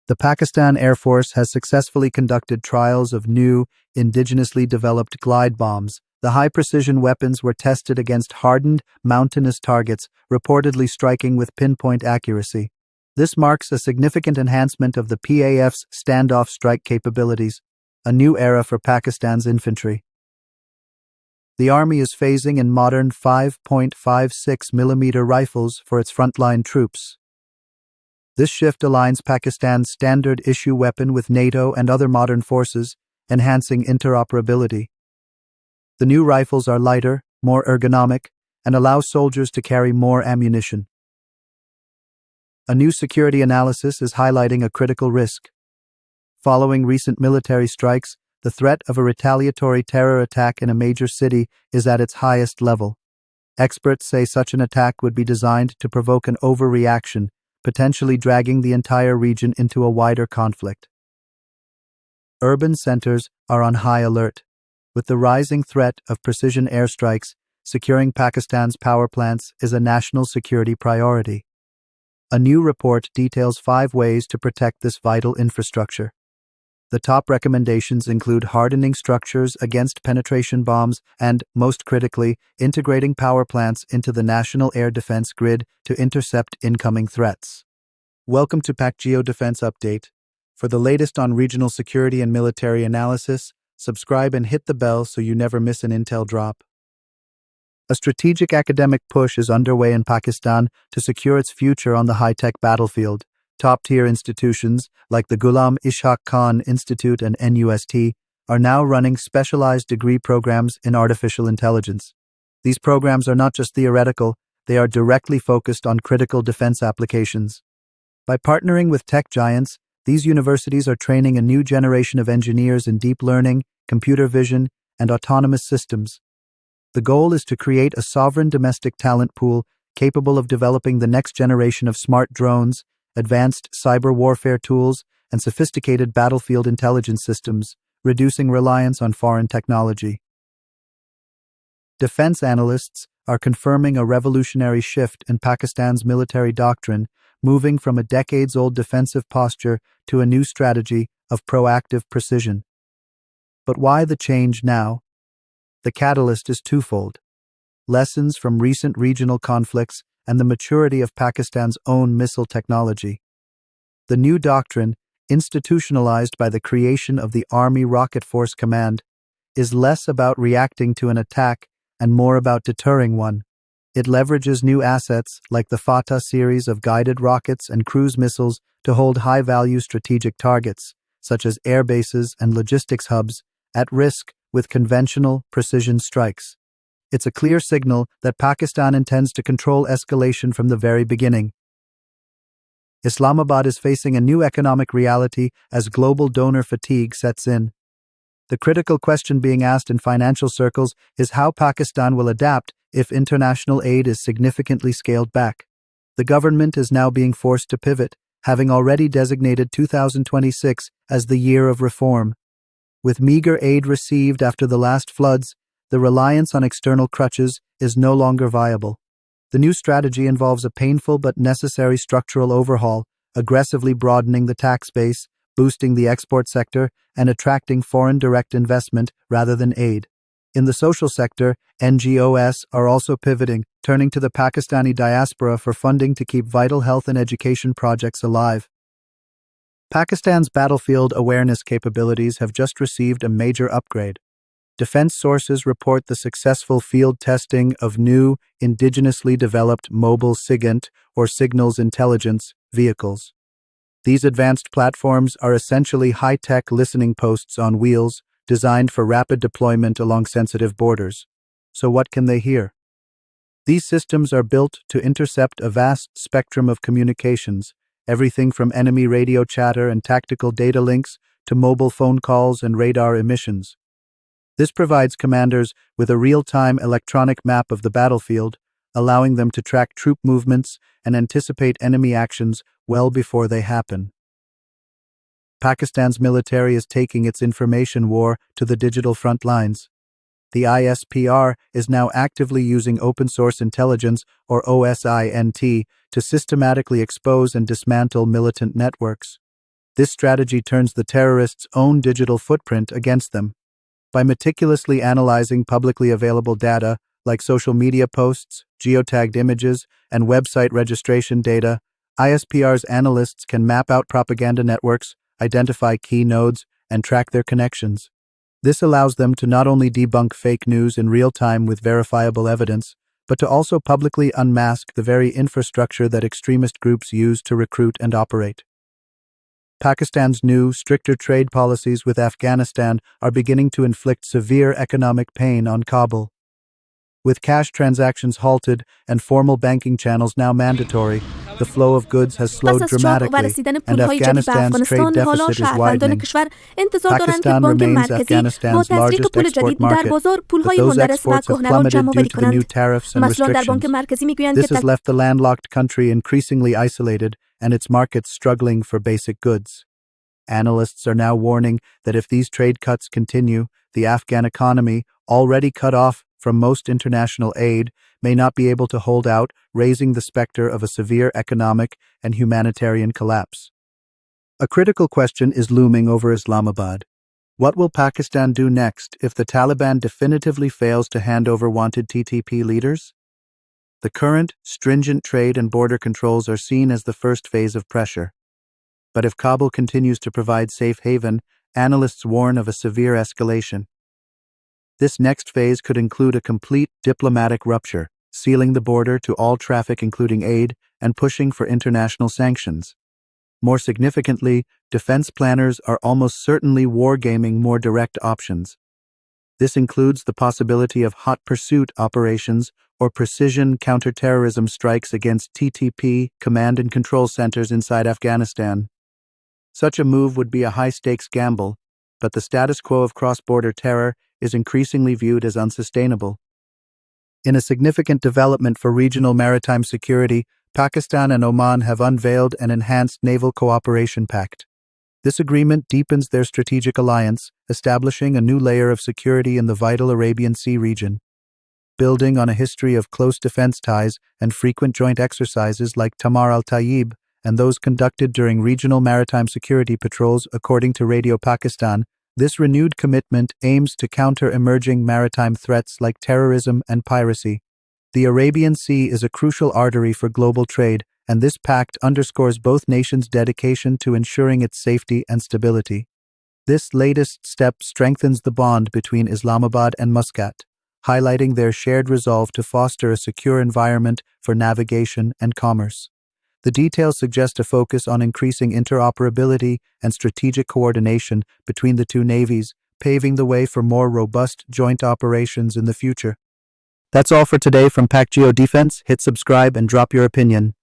The Pakistan Air Force has successfully conducted trials of new, indigenously developed glide bombs. The high-precision weapons were tested against hardened, mountainous targets, reportedly striking with pinpoint accuracy. This marks a significant enhancement of the PAF's standoff strike capabilities, a new era for Pakistan's infantry. The Army is phasing in modern 5.56mm rifles for its frontline troops. This shift aligns Pakistan's standard-issue weapon with NATO and other modern forces, enhancing interoperability. The new rifles are lighter, more ergonomic, and allow soldiers to carry more ammunition. A new security analysis is highlighting a critical risk. Following recent military strikes, the threat of a retaliatory terror attack in a major city is at its highest level. Experts say such an attack would be designed to provoke an overreaction, potentially dragging the entire region into a wider conflict. Urban centers are on high alert. With the rising threat of precision airstrikes, securing Pakistan's power plants is a national security priority. A new report details 5 ways to protect this vital infrastructure. The top recommendations include hardening structures against penetration bombs and, most critically, integrating power plants into the national air defense grid to intercept incoming threats. Welcome to Pakistangeo Defence Update. For the latest on regional security and military analysis, subscribe and hit the bell so you never miss an intel drop. A strategic academic push is underway in Pakistan to secure its future on the high-tech battlefield. Top-tier institutions, like the Ghulam Ishaq Khan Institute and NUST, are now running specialized degree programs in artificial intelligence. These programs are not just theoretical, they are directly focused on critical defense applications. By partnering with tech giants, these universities are training a new generation of engineers in deep learning, computer vision, and autonomous systems. The goal is to create a sovereign domestic talent pool capable of developing the next generation of smart drones, advanced cyber warfare tools, and sophisticated battlefield intelligence systems, reducing reliance on foreign technology. Defense analysts are confirming a revolutionary shift in Pakistan's military doctrine, moving from a decades-old defensive posture to a new strategy of proactive precision. But why the change now? The catalyst is twofold: lessons from recent regional conflicts and the maturity of Pakistan's own missile technology. The new doctrine, institutionalized by the creation of the Army Rocket Force Command, is less about reacting to an attack and more about deterring one. It leverages new assets like the Fatah series of guided rockets and cruise missiles to hold high-value strategic targets, such as air bases and logistics hubs, at risk with conventional precision strikes. It's a clear signal that Pakistan intends to control escalation from the very beginning. Islamabad is facing a new economic reality as global donor fatigue sets in. The critical question being asked in financial circles is how Pakistan will adapt if international aid is significantly scaled back. The government is now being forced to pivot, having already designated 2026 as the year of reform. With meager aid received after the last floods, the reliance on external crutches is no longer viable. The new strategy involves a painful but necessary structural overhaul, aggressively broadening the tax base, boosting the export sector, and attracting foreign direct investment rather than aid. In the social sector, NGOs are also pivoting, turning to the Pakistani diaspora for funding to keep vital health and education projects alive. Pakistan's battlefield awareness capabilities have just received a major upgrade. Defense sources report the successful field testing of new, indigenously developed mobile SIGINT, or signals intelligence, vehicles. These advanced platforms are essentially high-tech listening posts on wheels, designed for rapid deployment along sensitive borders. So what can they hear? These systems are built to intercept a vast spectrum of communications, everything from enemy radio chatter and tactical data links to mobile phone calls and radar emissions. This provides commanders with a real-time electronic map of the battlefield, allowing them to track troop movements and anticipate enemy actions well before they happen. Pakistan's military is taking its information war to the digital front lines. The ISPR is now actively using open-source intelligence, or OSINT, to systematically expose and dismantle militant networks. This strategy turns the terrorists' own digital footprint against them. By meticulously analyzing publicly available data like social media posts, geotagged images, and website registration data, ISPR's analysts can map out propaganda networks, identify key nodes, and track their connections. This allows them to not only debunk fake news in real time with verifiable evidence, but to also publicly unmask the very infrastructure that extremist groups use to recruit and operate. Pakistan's new, stricter trade policies with Afghanistan are beginning to inflict severe economic pain on Kabul. With cash transactions halted and formal banking channels now mandatory, the flow of goods has slowed dramatically, and Afghanistan's trade deficit is widening. Pakistan remains Afghanistan's largest export market, but those exports have plummeted due to the new tariffs and restrictions. This has left the landlocked country increasingly isolated and its markets struggling for basic goods. Analysts are now warning that if these trade cuts continue, the Afghan economy, already cut off from most international aid, may not be able to hold out, raising the specter of a severe economic and humanitarian collapse. A critical question is looming over Islamabad. What will Pakistan do next if the Taliban definitively fails to hand over wanted TTP leaders? The current, stringent trade and border controls are seen as the first phase of pressure. But if Kabul continues to provide safe haven, analysts warn of a severe escalation. This next phase could include a complete diplomatic rupture, sealing the border to all traffic including aid, and pushing for international sanctions. More significantly, defense planners are almost certainly wargaming more direct options. This includes the possibility of hot pursuit operations or precision counterterrorism strikes against TTP command and control centers inside Afghanistan. Such a move would be a high-stakes gamble, but the status quo of cross-border terror is increasingly viewed as unsustainable. In a significant development for regional maritime security, Pakistan and Oman have unveiled an enhanced naval cooperation pact. This agreement deepens their strategic alliance, establishing a new layer of security in the vital Arabian Sea region. Building on a history of close defense ties and frequent joint exercises like Tamar al-Tayyib and those conducted during regional maritime security patrols, according to Radio Pakistan, this renewed commitment aims to counter emerging maritime threats like terrorism and piracy. The Arabian Sea is a crucial artery for global trade, and this pact underscores both nations' dedication to ensuring its safety and stability. This latest step strengthens the bond between Islamabad and Muscat, highlighting their shared resolve to foster a secure environment for navigation and commerce. The details suggest a focus on increasing interoperability and strategic coordination between the two navies, paving the way for more robust joint operations in the future. That's all for today from Pakistangeo Defense. Hit subscribe and drop your opinion.